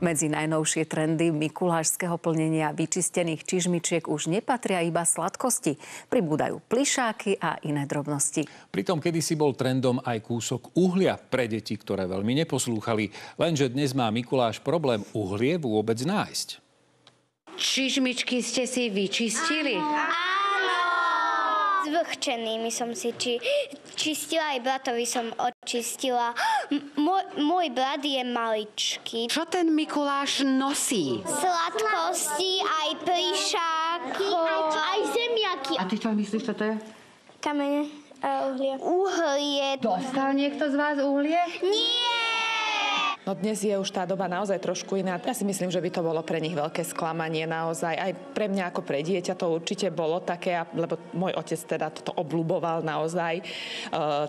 Medzi najnovšie trendy mikulášskeho plnenia vyčistených čižmičiek už nepatria iba sladkosti. Pribúdajú plyšáky a iné drobnosti. Pritom kedysi bol trendom aj kúsok uhlia pre deti, ktoré veľmi neposlúchali. Lenže dnes má Mikuláš problém uhlie vôbec nájsť. Čižmičky ste si vyčistili? S vlhčenými som si čistila, aj bratovi som očistila. Môj brat je maličký. Čo ten Mikuláš nosí? Sladkosti, aj plišáky, aj zemiaky. A ty čo myslíš, čo to je? Kamene a uhlie. Uhlie. Dostal niekto z vás uhlie? Nie! No dnes je už tá doba naozaj trošku iná. Ja si myslím, že by to bolo pre nich veľké sklamanie naozaj. Aj pre mňa ako pre dieťa to určite bolo také, lebo môj otec teda toto obľúboval naozaj.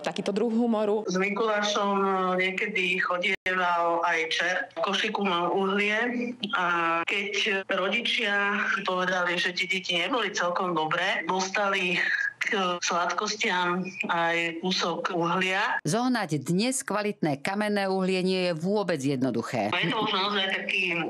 Takýto druh humoru. S Mikulášom niekedy chodieval aj čert. V košiku mal uhlie a keď rodičia povedali, že tie deti neboli celkom dobré, dostali k sladkostiam aj kúsok uhlia. Zohnať dnes kvalitné kamenné uhlie nie je vôbec jednoduché. Je to už naozaj taký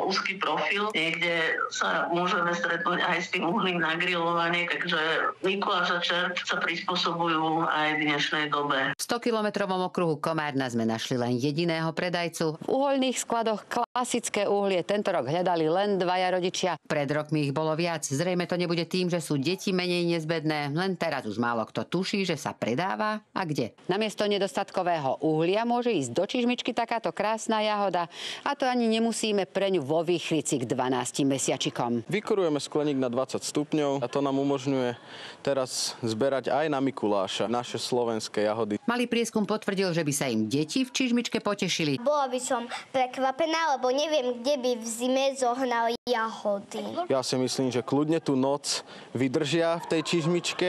úzky profil. Niekde sa môžeme stretnúť aj s tým uhlím na grilovanie, takže Mikuláš a čert sa prispôsobujú aj v dnešnej dobe. V 100-kilometrovom okruhu Komárna sme našli len jediného predajcu. V uhoľných skladoch klasické uhlie tento rok hľadali len dvaja rodičia. Pred rokmi ich bolo viac. Zrejme to nebude tým, že sú deti menej nezbedné. Len teraz už málo kto tuší, že sa predáva. A kde? Namiesto nedostatkového uhlia môže ísť do čižmičky takáto krásna jahoda. A to ani nemusíme pre ňu vo výchrici k 12 mesiačikom. Vykurujeme skleník na 20 stupňov a to nám umožňuje teraz zberať aj na Mikuláša naše slovenské jahody. Malý prieskum potvrdil, že by sa im deti v čižmičke potešili. Bola by som prekvapená, lebo neviem, kde by v zime zohnali jahody. Ja si myslím, že kľudne tú noc vydržia v tej čižmičke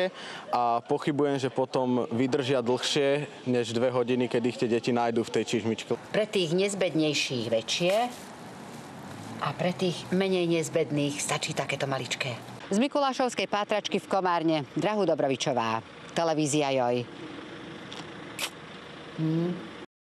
a pochybujem, že potom vydržia dlhšie než 2 hodiny, keď ich tie deti nájdú v tej čižmičke. Pre tých nezbednejších väčšie a pre tých menej nezbedných stačí takéto maličké. Z Mikulášovskej pátračky v Komárne Drahu Dobrovičová, televízia Joj.